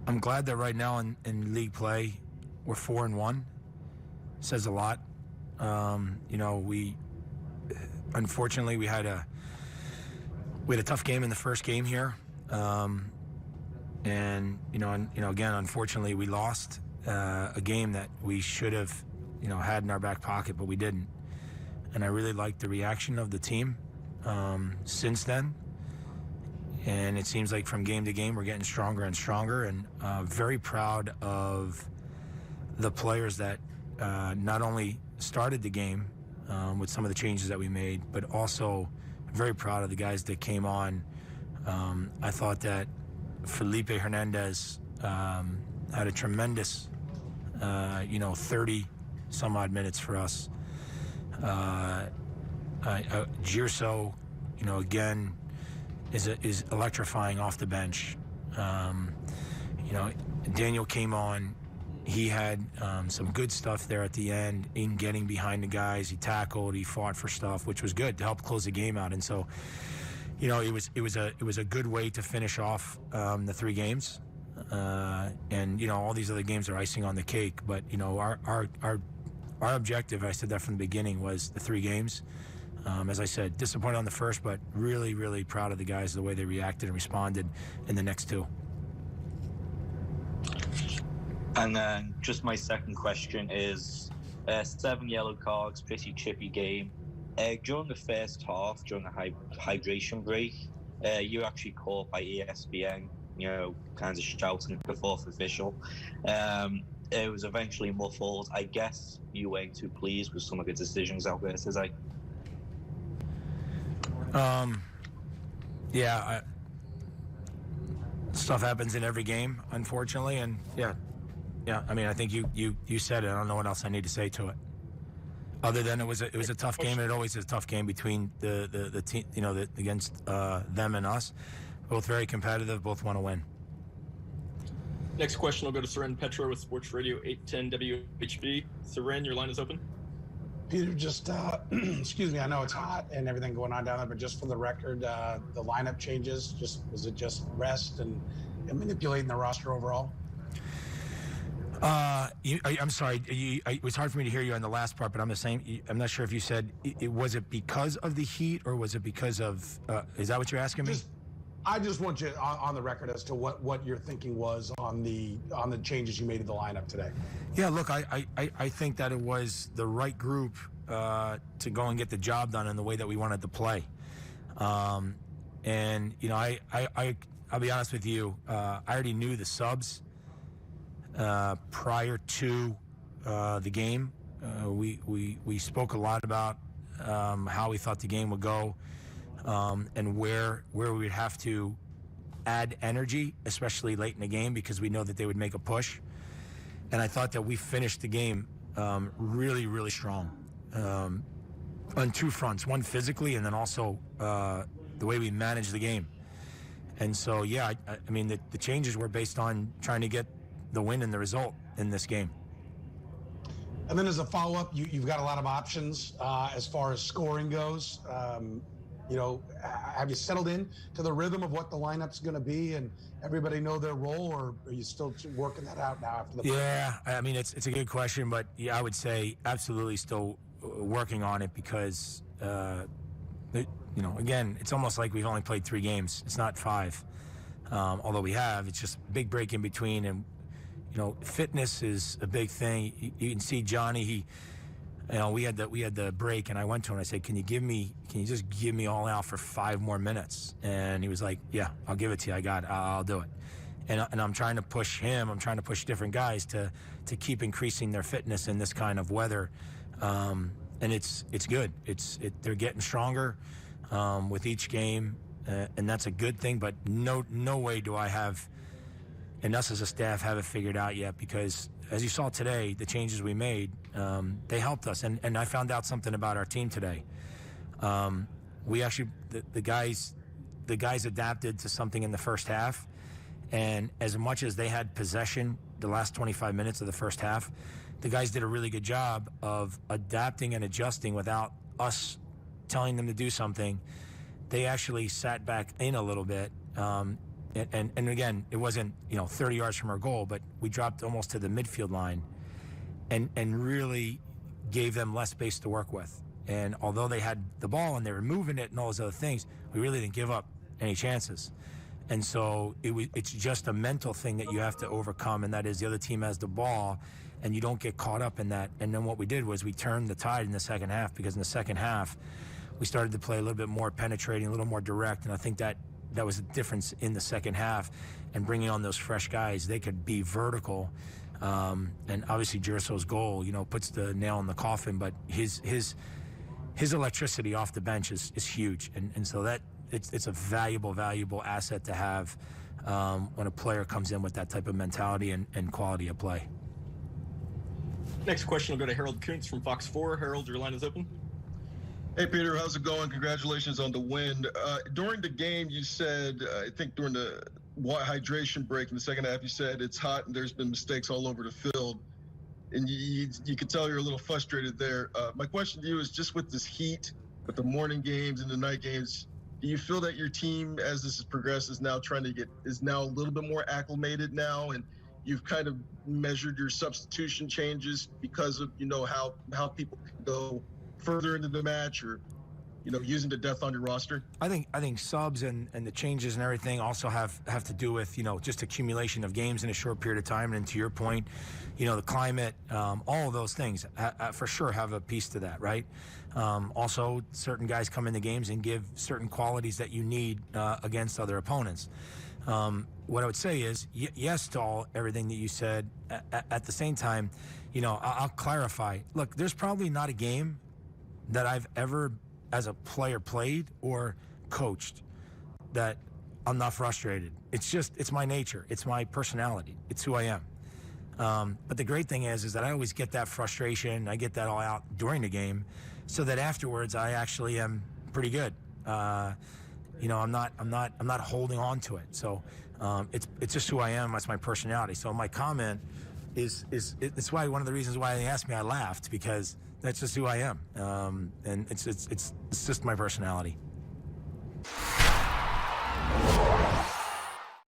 I'm glad that right now in league play we're 4-1. Says a lot. We unfortunately we had a tough game in the first game here, and again, unfortunately we lost a game that we should have had in our back pocket, but we didn't. And I really liked the reaction of the team since then. And it seems like from game to game, we're getting stronger and stronger, and very proud of the players that not only started the game with some of the changes that we made, but also very proud of the guys that came on. I thought that Felipe Hernandez had a tremendous, 30 some odd minutes for us. Girso, again, is electrifying off the bench. Daniel came on. He had some good stuff there at the end in getting behind the guys. He tackled, he fought for stuff, which was good to help close the game out. And so, it was a good way to finish off the 3 games. And all these other games are icing on the cake. But our objective, I said that from the beginning, was the 3 games. As I said, disappointed on the first, but really, really proud of the guys, the way they reacted and responded in the next 2. And then just my second question is 7 yellow cards, pretty chippy game. During the first half, during the hydration break, you were actually caught by ESPN, kind of shouting at the 4th official. It was eventually muffled. I guess you weren't too pleased with some of the decisions out there today. Stuff happens in every game, unfortunately, and yeah. I mean, I think you said it. I don't know what else I need to say to it, other than it was a tough game, and it always is a tough game between the team, against them and us. Both very competitive, both want to win. Next question will go to Seren Petra with Sports Radio 810 WHB. Seren, your line is open. Peter, just excuse me. I know it's hot and everything going on down there, but just for the record, the lineup changes. Was it just rest and manipulating the roster overall? I'm sorry. It was hard for me to hear you on the last part, but I'm not sure if you said was it because of the heat or was it because of? Is that what you're asking me? I just want you on the record as to what your thinking was on the changes you made to the lineup today. Yeah, look, I think that it was the right group to go and get the job done in the way that we wanted to play. And I'll be honest with you, I already knew the subs prior to the game. We spoke a lot about how we thought the game would go. And where we would have to add energy, especially late in the game, because we know that they would make a push. And I thought that we finished the game really, really strong on 2 fronts. One, physically, and then also the way we managed the game. And so, I mean, the changes were based on trying to get the win and the result in this game. And then as a follow-up, you've got a lot of options as far as scoring goes. Have you settled in to the rhythm of what the lineup's going to be, and everybody know their role, or are you still working that out now after the break? Yeah, I mean, it's a good question, but I would say absolutely still working on it because, again, it's almost like we've only played 3 games. It's not 5, although we have. It's just a big break in between, and, fitness is a big thing. You can see Johnny, we had the break, and I went to him and I said, can you just give me all out for 5 more minutes? And he was like, yeah, I'll give it to you. I'll do it. And I'm trying to push him. I'm trying to push different guys to keep increasing their fitness in this kind of weather. And it's good. They're getting stronger with each game, and that's a good thing. But no way do I have, and us as a staff have it figured out yet, because as you saw today, the changes we made, they helped us. And I found out something about our team today. We actually, the guys adapted to something in the first half. And as much as they had possession the last 25 minutes of the first half, the guys did a really good job of adapting and adjusting without us telling them to do something. They actually sat back in a little bit, and again, it wasn't 30 yards from our goal, but we dropped almost to the midfield line, and really gave them less space to work with. And although they had the ball and they were moving it and all those other things, we really didn't give up any chances. And so it's just a mental thing that you have to overcome, and that is the other team has the ball, and you don't get caught up in that. And then what we did was we turned the tide in the second half, because in the second half, we started to play a little bit more penetrating, a little more direct, and I think that was a difference in the second half. And bringing on those fresh guys, they could be vertical. And obviously Gerso's goal, puts the nail in the coffin, but his electricity off the bench is huge. And so that it's a valuable asset to have when a player comes in with that type of mentality and quality of play. Next question will go to Harold Kuntz from Fox 4. Harold, your line is open. Hey, Peter, how's it going? Congratulations on the win. During the game, you said, I think during the hydration break in the second half, you said it's hot and there's been mistakes all over the field. And you could tell you're a little frustrated there. My question to you is, just with this heat, with the morning games and the night games, do you feel that your team, as this has progressed, is now a little bit more acclimated now, and you've kind of measured your substitution changes because of, how people can go further into the match, or using the depth on your roster? I think subs and the changes and everything also have to do with just accumulation of games in a short period of time. And to your point, the climate, all of those things for sure have a piece to that, right? Also, certain guys come into games and give certain qualities that you need against other opponents. What I would say is yes to everything that you said. At the same time, I'll clarify. Look, there's probably not a game that I've ever, as a player, played or coached that I'm not frustrated. It's my nature. It's my personality. It's who I am. But the great thing is that I always get that frustration. I get that all out during the game, so that afterwards I actually am pretty good. I'm not holding on to it. So it's just who I am. That's my personality. So my comment is it's why one of the reasons why they asked me, I laughed, because that's just who I am. And it's just my personality.